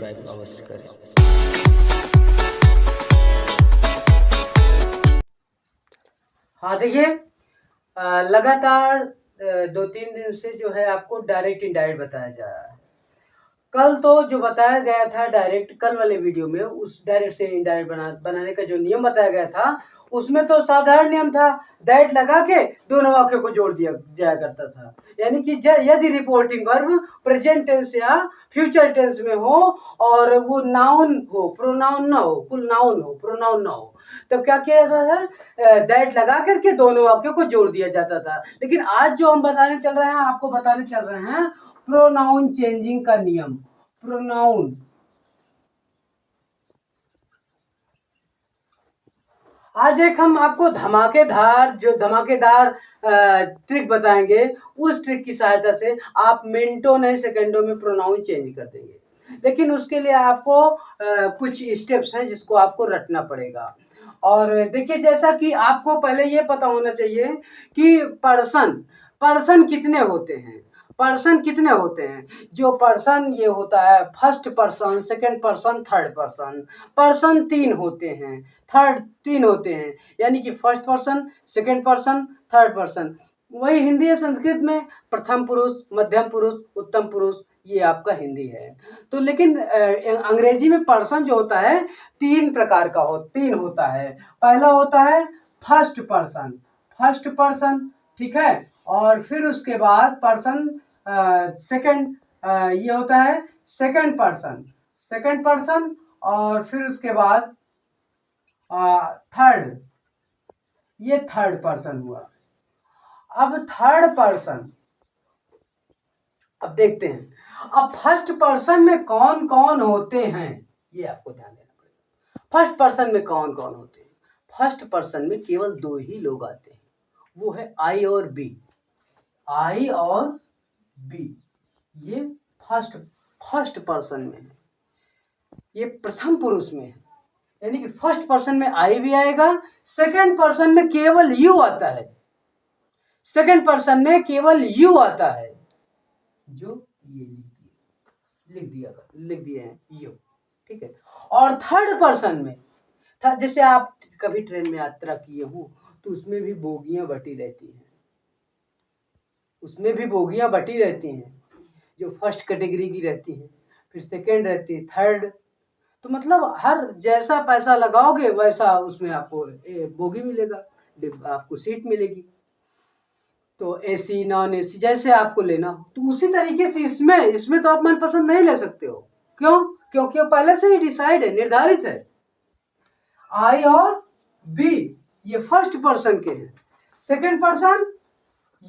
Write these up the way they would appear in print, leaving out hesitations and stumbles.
Subscribe अवश्य करें। हाँ देखिए, लगातार 2-3 दिन से जो है आपको डायरेक्ट इनडायरेक्ट बताया जा रहा है। कल तो जो बताया गया था डायरेक्ट, कल वाले वीडियो में उस डायरेक्ट से इनडायरेक्ट बनाने का जो नियम बताया गया था, उसमें तो साधारण नियम था, दैट लगा के दोनों वाक्यों को जोड़ दिया जाया करता था। यानी कि यदि रिपोर्टिंग वर्ब प्रेजेंट टेंस या फ्यूचर टेंस में हो और वो नाउन हो, प्रोनाउन ना हो, कुल नाउन हो, प्रोनाउन ना हो, तो क्या किया जाता था, दैट लगा करके दोनों वाक्यों को जोड़ दिया जाता था। लेकिन आज जो हम बताने चल रहे हैं, आपको बताने चल रहे हैं प्रोनाउन चेंजिंग का नियम। प्रोनाउन, आज एक हम आपको धमाकेदार ट्रिक बताएंगे। उस ट्रिक की सहायता से आप मिनटों नहीं सेकंडों में प्रोनाउन चेंज कर देंगे। लेकिन उसके लिए आपको कुछ स्टेप्स हैं जिसको आपको रटना पड़ेगा। और देखिए, जैसा कि आपको पहले ये पता होना चाहिए कि पर्सन कितने होते हैं। पर्सन कितने होते हैं? जो पर्सन ये होता है first person, second person, third person. Person 3 होते हैं, थर्ड 3 होते हैं, यानी कि first person, second person, third person. वही हिंदी या संस्कृत में प्रथम पुरुष, मध्यम पुरुष, उत्तम पुरुष, ये आपका हिंदी है। तो लेकिन अंग्रेजी में पर्सन जो होता है 3 होता है। पहला होता है फर्स्ट पर्सन, ठीक है। और फिर उसके बाद पर्सन सेकंड, ये होता है सेकंड पर्सन, और फिर उसके बाद थर्ड, ये थर्ड पर्सन हुआ। अब थर्ड पर्सन, अब देखते हैं अब फर्स्ट पर्सन में कौन कौन होते हैं, ये आपको ध्यान देना पड़ेगा। फर्स्ट पर्सन में कौन कौन होते हैं? फर्स्ट पर्सन में केवल 2 ही लोग आते हैं, वो है आई और बी। आई और बी, ये फर्स्ट पर्सन में है, ये प्रथम पुरुष में है। यानी कि फर्स्ट पर्सन में आई भी आएगा, सेकंड पर्सन में केवल यू आता है, जो ये लिख दिए हैं यू, ठीक है। और थर्ड पर्सन में जैसे आप कभी ट्रेन में यात्रा किए हो तो उसमें भी बोगियां बटी रहती हैं, जो फर्स्ट कैटेगरी की रहती हैं, फिर सेकंड रहती है, थर्ड। तो मतलब हर जैसा पैसा लगाओगे वैसा उसमें आपको बोगी मिलेगा, आपको सीट मिलेगी। तो एसी नॉन एसी जैसे आपको लेना हो, तो उसी तरीके से इसमें तो आप मनपसंद नहीं ले सकते हो। क्यों? क्योंकि वो पहले से ही डिसाइड है, निर्धारित है। आई और बी ये फर्स्ट पर्सन के हैं। सेकंड पर्सन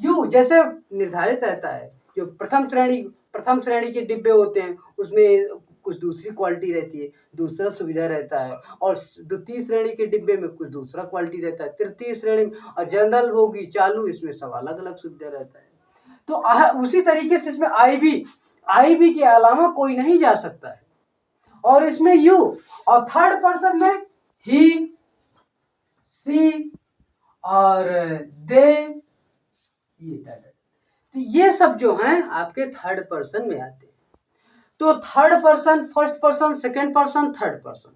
यू जैसे निर्धारित रहता है। जो प्रथम श्रेणी के डिब्बे होते हैं उसमें कुछ दूसरी क्वालिटी रहती है, दूसरा सुविधा रहता है, और द्वितीय श्रेणी के डिब्बे में कुछ दूसरा क्वालिटी रहता है, तृतीय श्रेणी और जनरल होगी चालू, इसमें सब अलग अलग सुविधा रहता है। तो उसी तरीके से इसमें आई बी के अलावा कोई नहीं जा सकता है। और इसमें यू, और थर्ड पर्सन में ही, सी और दे, तो ये सब जो हैं आपके थर्ड पर्सन में आते हैं। तो third person, first person, second person, third person.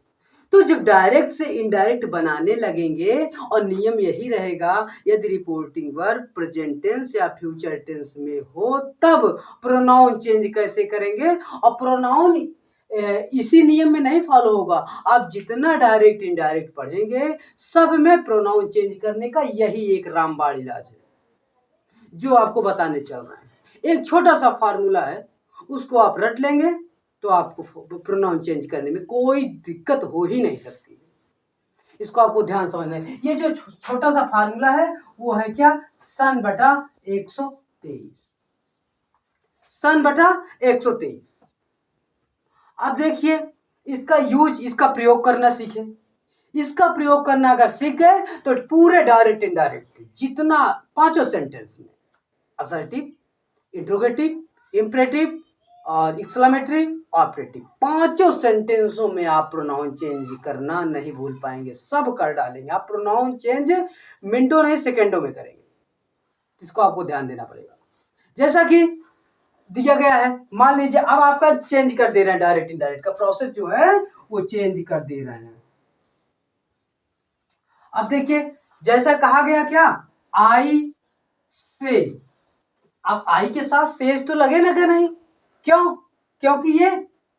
तो जब डायरेक्ट से इनडायरेक्ट बनाने लगेंगे, और नियम यही रहेगा, यदि रिपोर्टिंग वर्ब प्रेजेंट टेंस या फ्यूचर टेंस में हो तब प्रोनाउन चेंज कैसे करेंगे। और प्रोनाउन इसी नियम में नहीं फॉलो होगा, आप जितना डायरेक्ट इनडायरेक्ट पढ़ेंगे सब में प्रोनाउन चेंज करने का यही एक रामबाण इलाज है जो आपको बताने चल रहे हैं। एक छोटा सा फार्मूला है, उसको आप रट लेंगे तो आपको प्रोनाउन चेंज करने में कोई दिक्कत हो ही नहीं सकती। इसको आपको ध्यान समझना है। ये जो छोटा सा फार्मूला है वो है क्या? सन बटा 123। सन बटा 123। अब देखिए, इसका प्रयोग करना सीखें। इसका प्रयोग करना अगर सीख गए तो पूरे डायरेक्ट इनडायरेक्ट जितना 5 सेंटेंस में असर्टिव, इंट्रोगेटिव, इंपरेटिव और एक्सक्लेमेटरी, ऑपरेटिव, 5 सेंटेंसों में आप प्रोनाउन चेंज करना नहीं भूल पाएंगे, सब कर डालेंगे। आप प्रोनाउन चेंज मिनटों नहीं सेकंडों में करेंगे, इसको आपको ध्यान देना पड़ेगा। जैसा कि दिया गया है। मान लीजिए अब आपका चेंज कर दे रहे हैं, डायरेक्ट इनडायरेक्ट का प्रोसेस जो है वो चेंज कर दे रहे हैं। अब देखिए जैसा कहा गया क्या, आई से, अब आई के साथ सेज तो लगे ना, क्या नहीं, क्यों, क्योंकि ये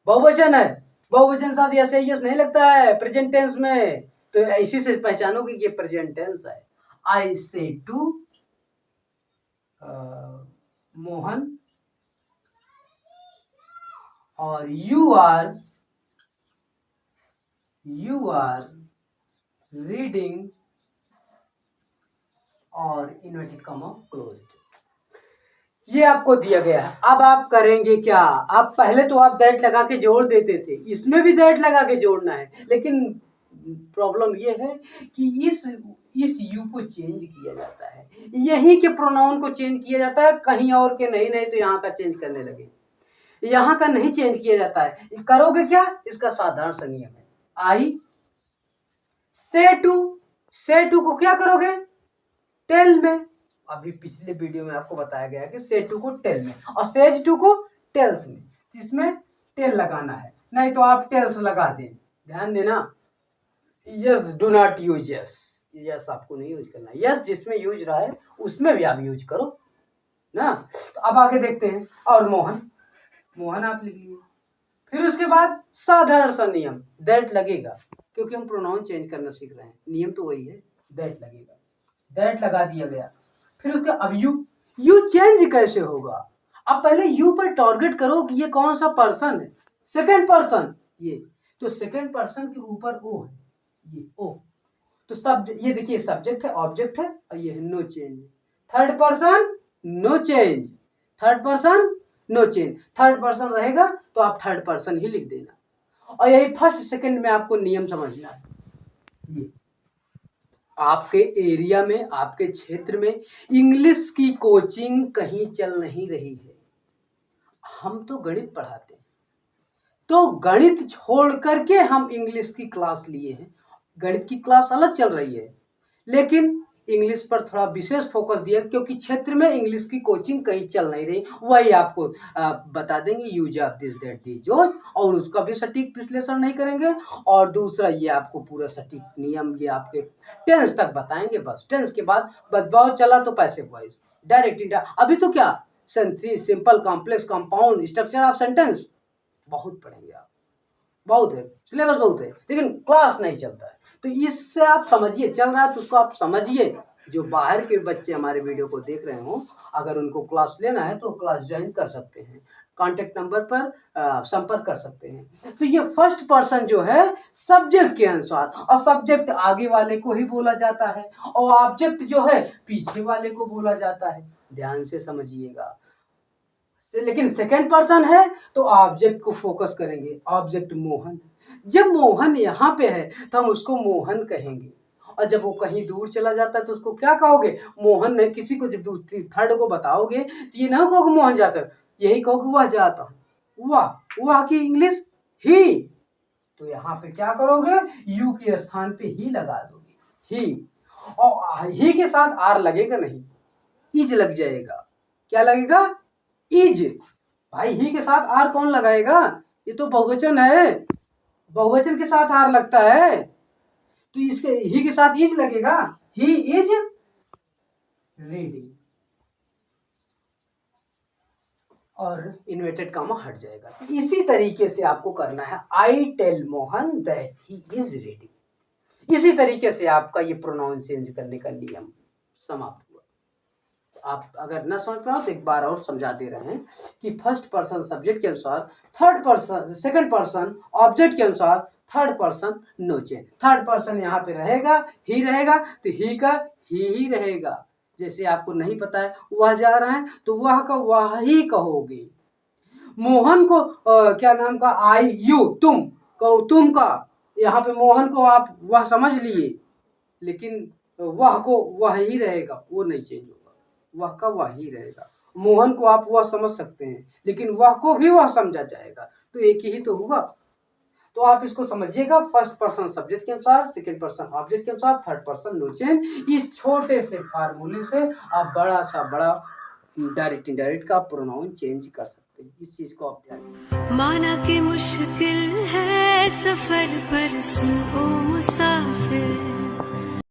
बहुवचन है, बहुवचन साथ यस यस नहीं लगता है प्रेजेंट टेंस में, तो इसी से पहचानोगे ये प्रेजेंट टेंस है। आई से टू मोहन और यू आर रीडिंग और इन्वर्टेड कॉमा क्लोज्ड, ये आपको दिया गया है। अब आप करेंगे क्या, आप पहले तो आप दैट लगा के जोड़ देते थे, इसमें भी दैट लगा के जोड़ना है, लेकिन प्रॉब्लम ये है कि इस यू को चेंज किया जाता है, यही के प्रोनाउन को चेंज किया जाता है, कहीं और के नहीं, नहीं तो यहाँ का चेंज करने लगे, यहाँ का नहीं चेंज किया जाता है। करोगे क्या, इसका साधारण सा नियम है, आई से टू को क्या करोगे, टेल में, अभी पिछले वीडियो में आपको बताया गया है कि से टू को टेल में और सेज टू को टेल्स में, इसमें टेल लगाना है, नहीं तो आप टेल्स लगा दें, ध्यान देना। Yes do not use yes, yes आपको नहीं यूज करना, यस जिसमें यूज रहा है उसमें भी आप यूज करो ना। तो अब आगे देखते हैं, और मोहन आप लिख लीजिए, फिर उसके बाद साधारण सा नियम दैट लगेगा, क्योंकि हम प्रोनाउन चेंज करना सीख रहे हैं, नियम तो वही है, दैट लगेगा, दैट लगा दिया गया। फिर उसके अब यू चेंज कैसे होगा, अब पहले यू पर टारगेट करो कि ये कौन सा पर्सन है, सेकंड पर्सन, ये तो सेकंड पर्सन के ऊपर ओ है, ये ओ, तो सब ये देखिए सब्जेक्ट है, ऑब्जेक्ट है, और ये है no change, third person no change, third person no change, third person रहेगा तो आप थर्ड पर्सन ही लिख देना, और यही फर्स्ट सेकंड में आपको नियम समझना है। ये आपके एरिया में, आपके क्षेत्र में इंग्लिश की कोचिंग कहीं चल नहीं रही है, हम तो गणित पढ़ाते हैं, तो गणित छोड़ करके हम इंग्लिश की क्लास लिए हैं, गणित की क्लास अलग चल रही है, लेकिन इंग्लिश पर थोड़ा विशेष फोकस दिया, क्योंकि क्षेत्र में इंग्लिश की कोचिंग कहीं चल नहीं रही, वही आपको बता देंगे, use of this that this जो, और उसका भी सटीक विश्लेषण नहीं करेंगे, और दूसरा ये आपको पूरा सटीक नियम ये आपके टेंस तक बताएंगे, बस टेंस के बाद बदलाव चला तो पैसे वॉइस डायरेक्ट इंडिया, अभी तो क्या सेंथी simple complex compound structure of sentence बहुत पढ़ेंगे आप, बहुत है, सिलेबस बहुत है, लेकिन क्लास नहीं चलता है, तो इससे आप समझिए, चल रहा है तो उसको आप समझिए, जो बाहर के बच्चे हमारे वीडियो को देख रहे हो, अगर उनको क्लास लेना है तो क्लास ज्वाइन कर सकते हैं, कांटेक्ट नंबर पर संपर्क कर सकते हैं। तो ये फर्स्ट पर्सन जो है सब्जेक्ट के अनुसार, और सब्जेक्ट आगे वाले को ही बोला जाता है, और ऑब्जेक्ट जो है पीछे वाले को बोला जाता है, ध्यान से समझिएगा। लेकिन सेकंड पर्सन है तो ऑब्जेक्ट को फोकस करेंगे, ऑब्जेक्ट मोहन, जब मोहन यहाँ पे है तो हम उसको मोहन कहेंगे, और जब वो कहीं दूर चला जाता है तो उसको क्या कहोगे, मोहन ने, किसी को जब दूसरी थर्ड को बताओगे तो ये ना कहोगे मोहन जाता है, यही कहोगे वह जाता, वह की इंग्लिश ही, तो यहाँ पे क्या करोगे, यू के स्थान पे ही लगा दोगे, ही, और ही के साथ आर लगेगा नहीं, इज लग जाएगा, क्या लगेगा, इज, भाई ही के साथ आर कौन लगाएगा, ये तो बहुवचन है, बहुवचन के साथ आर लगता है, तो इसके ही के साथ इज लगेगा, ही इज रीडिंग, और इन्वर्टेड कॉमा हट जाएगा। तो इसी तरीके से आपको करना है, I tell Mohan that he is reading, इसी तरीके से आपका ये प्रोनाउन चेंज करने का नियम समाप्त हुआ। आप अगर न समझ पाओ तो एक बार और समझा दे रहे हैं कि फर्स्ट पर्सन सब्जेक्ट के अनुसार, third person second person object के अनुसार, third person no change, third person यहाँ पे रहेगा, ही रहेगा, तो ही का ही रहेगा, जैसे आपको नहीं पता है वह जा रहा है तो वह का वह ही कहोगे, मोहन को क्या नाम का, आई यू तुम कहो, तुम का, यहाँ पे मोहन को आप वह समझ लिए, लेकिन वह को वह ही रहेगा, वो नहीं चेंज होगा, वह का वह ही रहेगा, मोहन को आप वह समझ सकते हैं, लेकिन वह को भी वह समझा जाएगा, तो एक ही तो होगा। तो आप इसको समझिएगा, फर्स्ट पर्सन सब्जेक्ट के अनुसार, सेकंड पर्सन ऑब्जेक्ट के अनुसार, थर्ड पर्सन नो चेंज, इस छोटे से फार्मूले से आप बड़ा सा बड़ा डायरेक्ट इनडायरेक्ट का प्रोनाउन चेंज कर सकते हैं। मुश्किल, इस चीज को आप ध्यान दीजिए। माना कि मुश्किल है सफर पर सुन ओ मुसाफिर,